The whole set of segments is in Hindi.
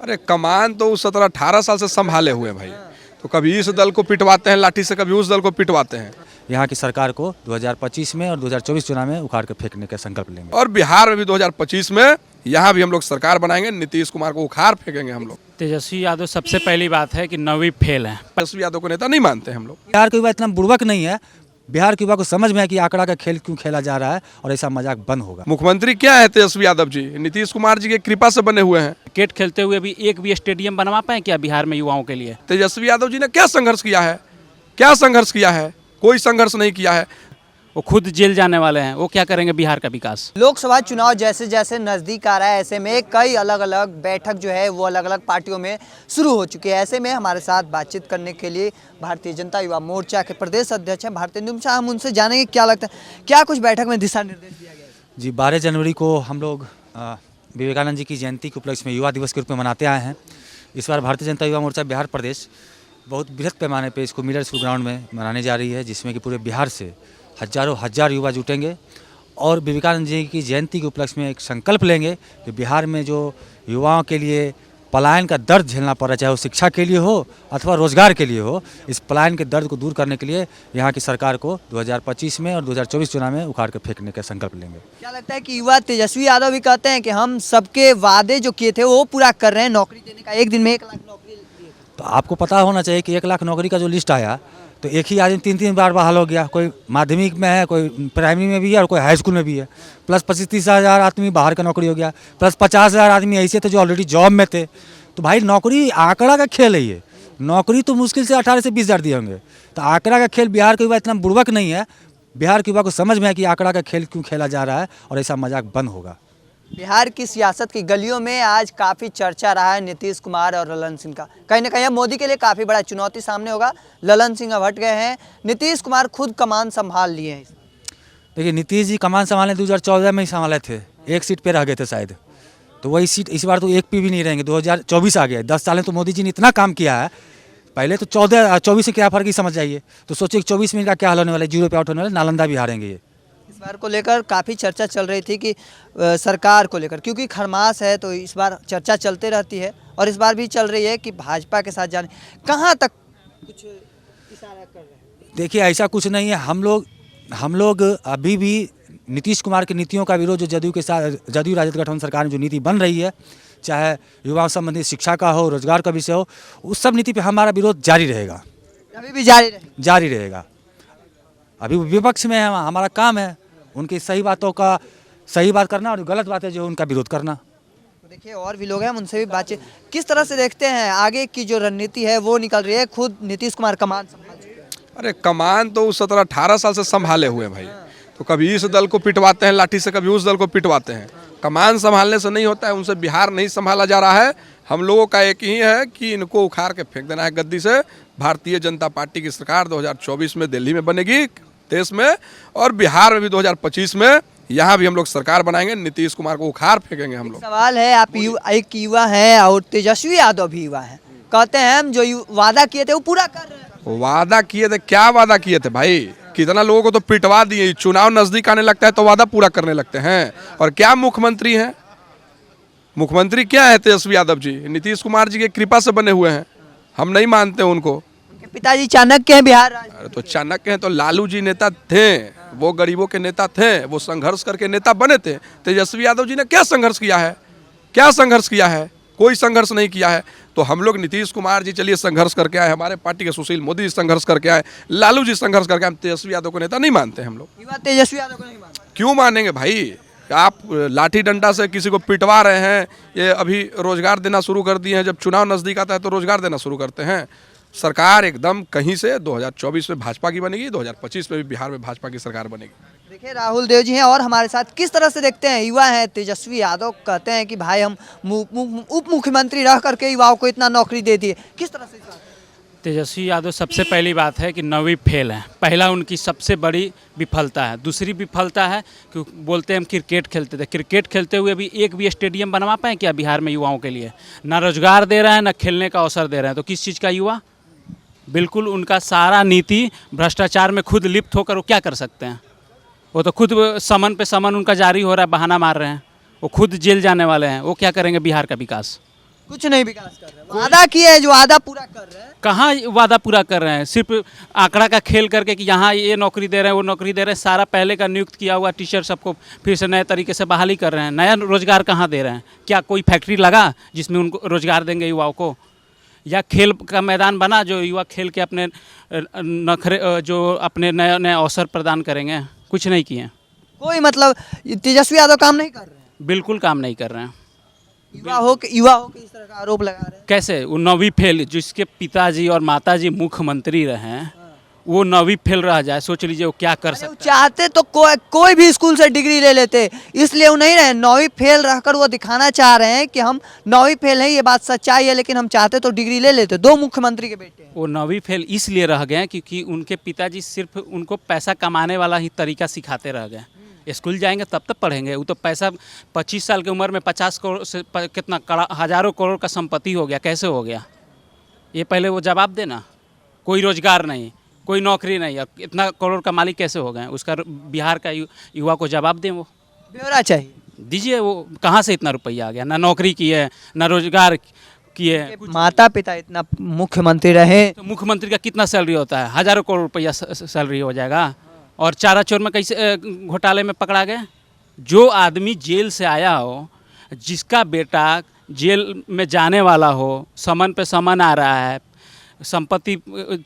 अरे कमान तो उस 17-18 साल से संभाले हुए भाई। तो कभी इस दल को पिटवाते हैं लाठी से, कभी उस दल को पिटवाते हैं। यहाँ की सरकार को 2025 में और 2024 चुनाव में उखाड़ के फेंकने का संकल्प लेंगे। और बिहार में भी 2025 में यहाँ भी हम लोग सरकार बनाएंगे, नीतीश कुमार को उखाड़ फेंकेंगे हम लोग। तेजस्वी यादव सबसे पहली बात है कि 9वीं फेल है। तेजस्वी यादव को नेता नहीं मानते हम लोग। बिहार के युवा इतना बुड़बक नहीं है। बिहार के युवा को समझ में है कि आंकड़ा का खेल क्यों खेला जा रहा है और ऐसा मजाक बंद होगा। मुख्यमंत्री क्या है तेजस्वी यादव जी? नीतीश कुमार जी की कृपा से बने हुए हैं। क्रिकेट खेलते हुए भी एक भी स्टेडियम बनवा पाए क्या बिहार में युवाओं के लिए? तेजस्वी यादव जी ने क्या संघर्ष किया है? क्या संघर्ष किया है? कोई संघर्ष नहीं किया है। वो खुद जेल जाने वाले हैं, वो क्या करेंगे बिहार का विकास? लोकसभा चुनाव जैसे जैसे नज़दीक आ रहा है, ऐसे में कई अलग अलग बैठक जो है वो अलग अलग पार्टियों में शुरू हो चुकी है। ऐसे में हमारे साथ बातचीत करने के लिए भारतीय जनता युवा मोर्चा के प्रदेश अध्यक्ष हैं भारतेंदु शाह। हम उनसे जानेंगे क्या लगता है, क्या कुछ बैठक में दिशा निर्देश दिया गया है? जी, 12 जनवरी को हम लोग विवेकानंद जी की जयंती के उपलक्ष्य में युवा दिवस के रूप में मनाते आए हैं। इस बार भारतीय जनता युवा मोर्चा बिहार प्रदेश बहुत बृहद पैमाने पर इसको मिलर स्कूल ग्राउंड में मनाने जा रही है, जिसमें कि पूरे बिहार से हजार युवा जुटेंगे और विवेकानंद जी की जयंती के उपलक्ष्य में एक संकल्प लेंगे कि बिहार में जो युवाओं के लिए पलायन का दर्द झेलना पड़ रहा है, चाहे वो शिक्षा के लिए हो अथवा रोजगार के लिए हो, इस पलायन के दर्द को दूर करने के लिए यहाँ की सरकार को 2025 में और 2024 चुनाव में उखाड़ कर फेंकने का संकल्प लेंगे। क्या लगता है कि युवा तेजस्वी यादव भी कहते हैं कि हम सबके वादे जो किए थे वो पूरा कर रहे हैं, नौकरी देने का, एक दिन में 1 लाख नौकरी दिए। तो आपको पता होना चाहिए कि 1 लाख नौकरी का जो लिस्ट आया तो एक ही आदमी 3-3 बार बहाल हो गया। कोई माध्यमिक में है, कोई प्राइमरी में भी है और कोई हाई स्कूल में भी है। प्लस 25-30 हज़ार आदमी बाहर का नौकरी हो गया, प्लस 50 हज़ार आदमी ऐसे थे जो ऑलरेडी जॉब में थे। तो भाई नौकरी आंकड़ा का खेल है ये। नौकरी तो मुश्किल से 18 से 20 हज़ार दिए होंगे। तो आंकड़ा का खेल बिहार के युवा इतना बुड़बक नहीं है। बिहार के युवा को समझ में है कि आंकड़ा का खेल क्यों खेला जा रहा है और ऐसा मजाक बंद होगा। बिहार की सियासत की गलियों में आज काफ़ी चर्चा रहा है नीतीश कुमार और ललन सिंह का। कहीं ना कहीं अब मोदी के लिए काफ़ी बड़ा चुनौती सामने होगा। ललन सिंह अब हट गए हैं, नीतीश कुमार खुद कमान संभाल लिए हैं। देखिए, नीतीश जी कमान संभाले 2014 में ही संभाले थे, 1 सीट पे रह गए थे शायद। तो वही सीट इस बार तो 1 पे भी नहीं रहेंगे। 2024 आ गया, 10 साल में तो मोदी जी ने इतना काम किया है। पहले तो 24 से क्या फर्क ही समझ जाइए। तो सोचिए 24 में इनका क्या हाल होने वाला है, 0 पे आउट होने वाले, नालंदा भी हारेंगे ये। इस बार को लेकर काफ़ी चर्चा चल रही थी कि सरकार को लेकर, क्योंकि खरमास है तो इस बार चर्चा चलते रहती है और इस बार भी चल रही है कि भाजपा के साथ जाने, कहाँ तक कुछ इशारा कर रहे हैं? देखिए, ऐसा कुछ नहीं है। हम लोग अभी भी नीतीश कुमार की नीतियों का विरोध जो जदयू के साथ, जदयू राजद गठबंधन सरकार में जो नीति बन रही है, चाहे युवा संबंधी शिक्षा का हो, रोजगार का विषय हो, उस सब नीति पे हमारा विरोध जारी रहेगा। अभी भी जारी रहेगा। अभी विपक्ष में है, हमारा काम है उनकी सही बातों का सही बात करना और गलत बातें जो उनका विरोध करना। तो देखिए, और भी लोग हैं, हम उनसे भी बातचीत। किस तरह से देखते हैं आगे की जो रणनीति है वो निकल रही है? खुद नीतीश कुमार कमान संभाल चुके हैं। अरे कमान तो उस 17-18 साल से संभाले हुए भाई। तो कभी इस दल को पिटवाते हैं लाठी से, कभी उस दल को पिटवाते हैं। कमान संभालने से नहीं होता है, उनसे बिहार नहीं संभाला जा रहा है। हम लोगों का एक ही है कि इनको उखाड़ के फेंक देना है गद्दी से। भारतीय जनता पार्टी की सरकार 2024 में दिल्ली में बनेगी, देश में, और बिहार में भी 2025 में यहाँ भी हम लोग सरकार बनाएंगे, नीतीश कुमार को उखाड़ फेंकेंगे हम लोग। सवाल है, आप एक युवा हैं और तेजस्वी यादव भी युवा हैं, कहते हैं हम जो वादा किए थे वो पूरा कर रहे हैं। वादा किए थे? क्या वादा किए थे भाई? कितना लोगों को तो पिटवा दिए। चुनाव नजदीक आने लगता है तो वादा पूरा करने लगते हैं। और क्या मुख्यमंत्री हैं? मुख्यमंत्री क्या है तेजस्वी यादव जी? नीतीश कुमार जी की कृपा से बने हुए हैं। हम नहीं मानते उनको। पिताजी चाणक्य हैं बिहार राज्य। अरे तो चाणक्य हैं तो लालू जी नेता थे, वो गरीबों के नेता थे, वो संघर्ष करके नेता बने थे। तेजस्वी यादव जी ने क्या संघर्ष किया है? क्या संघर्ष किया है? कोई संघर्ष नहीं किया है। तो हम लोग नीतीश कुमार जी चलिए संघर्ष करके आए, हमारे पार्टी के सुशील मोदी जी संघर्ष करके आए, लालू जी संघर्ष करके आए। हम तेजस्वी यादव को नेता नहीं मानते हम लोग। युवा तेजस्वी यादव को नहीं मानते? क्यों मानेंगे भाई? आप लाठी डंडा से किसी को पिटवा रहे हैं। ये अभी रोजगार देना शुरू कर दिए हैं, जब चुनाव नजदीक आता है तो रोजगार देना शुरू करते हैं। सरकार एकदम कहीं से 2024 में भाजपा की बनेगी, 2025 में भी बिहार में भाजपा की सरकार बनेगी। देखिए, राहुल देव जी हैं और हमारे साथ किस तरह से देखते हैं, युवा हैं तेजस्वी यादव, कहते हैं कि भाई हम उप मुख्यमंत्री रह करके युवाओं को इतना नौकरी दे दिए, किस तरह से? तेजस्वी यादव सबसे पहली बात है कि 9वीं फेल है। पहला उनकी सबसे बड़ी विफलता है। दूसरी विफलता है कि बोलते हैं हम क्रिकेट खेलते थे, क्रिकेट खेलते हुए भी एक भी स्टेडियम बनवा पाए क्या बिहार में युवाओं के लिए? ना रोजगार दे रहे हैं, ना खेलने का अवसर दे रहे हैं। तो किस चीज़ का युवा? बिल्कुल उनका सारा नीति भ्रष्टाचार में खुद लिप्त होकर वो क्या कर सकते हैं? वो तो खुद समन पे समन उनका जारी हो रहा है, बहाना मार रहे हैं। वो खुद जेल जाने वाले हैं, वो क्या करेंगे बिहार का विकास? कुछ नहीं विकास कर रहे हैं, वादा किए हैं जो वादा पूरा कर रहे हैं। कहाँ वादा पूरा कर रहे हैं? सिर्फ आंकड़ा का खेल करके कि यहाँ ये नौकरी दे रहे हैं, वो नौकरी दे रहे हैं। सारा पहले का नियुक्त किया हुआ टीचर सबको फिर से नए तरीके से बहाली कर रहे हैं। नया रोजगार कहाँ दे रहे हैं? क्या कोई फैक्ट्री लगा जिसमें उनको रोजगार देंगे युवाओं को? या खेल का मैदान बना जो युवा खेल के अपने नखरे जो अपने नए नए अवसर प्रदान करेंगे? कुछ नहीं किए, कोई मतलब तेजस्वी यादव काम नहीं कर रहे हैं। बिल्कुल काम नहीं कर रहे हैं। युवा हो के इस तरह का आरोप लगा रहे हैं। कैसे? वो 9वीं फेल, जिसके पिताजी और माताजी मुख्यमंत्री रहे हैं, वो 9वीं फेल रह जाए, सोच लीजिए वो क्या कर अरे वो सकता है। चाहते तो कोई भी स्कूल से डिग्री ले लेते, इसलिए वो नहीं रहे। 9वीं फेल रहकर वो दिखाना चाह रहे हैं कि हम 9वीं फेल हैं, ये बात सच्चाई है, लेकिन हम चाहते तो डिग्री ले लेते। 2 मुख्यमंत्री के बेटे हैं। वो 9वीं फेल इसलिए रह गए क्योंकि उनके पिताजी सिर्फ उनको पैसा कमाने वाला ही तरीका सिखाते रह गए। स्कूल जाएंगे तब तक पढ़ेंगे, वो तो पैसा 25 साल की उम्र में 50 करोड़ से कितना हज़ारों करोड़ का संपत्ति हो गया। कैसे हो गया ये पहले वो जवाब देना। कोई रोजगार नहीं, कोई नौकरी नहीं, अब इतना करोड़ का मालिक कैसे हो गए? उसका बिहार का युवा को जवाब दें, वो ब्यौरा चाहिए दीजिए। वो कहाँ से इतना रुपया आ गया? ना नौकरी की है, ना रोजगार किए। माता पिता इतना मुख्यमंत्री रहे, तो मुख्यमंत्री का कितना सैलरी होता है? हज़ारों करोड़ रुपया सैलरी हो जाएगा। और चारा चोर में कैसे घोटाले में पकड़ा गया? जो आदमी जेल से आया हो, जिसका बेटा जेल में जाने वाला हो, समन पे समन आ रहा है, संपत्ति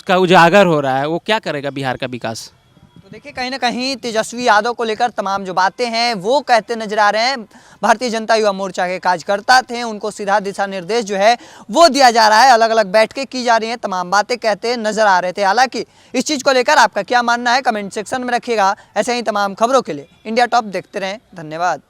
का उजागर हो रहा है, वो क्या करेगा बिहार का विकास? तो देखिए कहीं ना कहीं तेजस्वी यादव को लेकर तमाम जो बातें हैं वो कहते नजर आ रहे हैं। भारतीय जनता युवा मोर्चा के कार्यकर्ता थे, उनको सीधा दिशा निर्देश जो है वो दिया जा रहा है, अलग अलग बैठकें की जा रही हैं, तमाम बातें कहते नजर आ रहे थे। हालांकि इस चीज़ को लेकर आपका क्या मानना है कमेंट सेक्शन में रखिएगा। ऐसे ही तमाम खबरों के लिए इंडिया टॉप देखते रहें। धन्यवाद।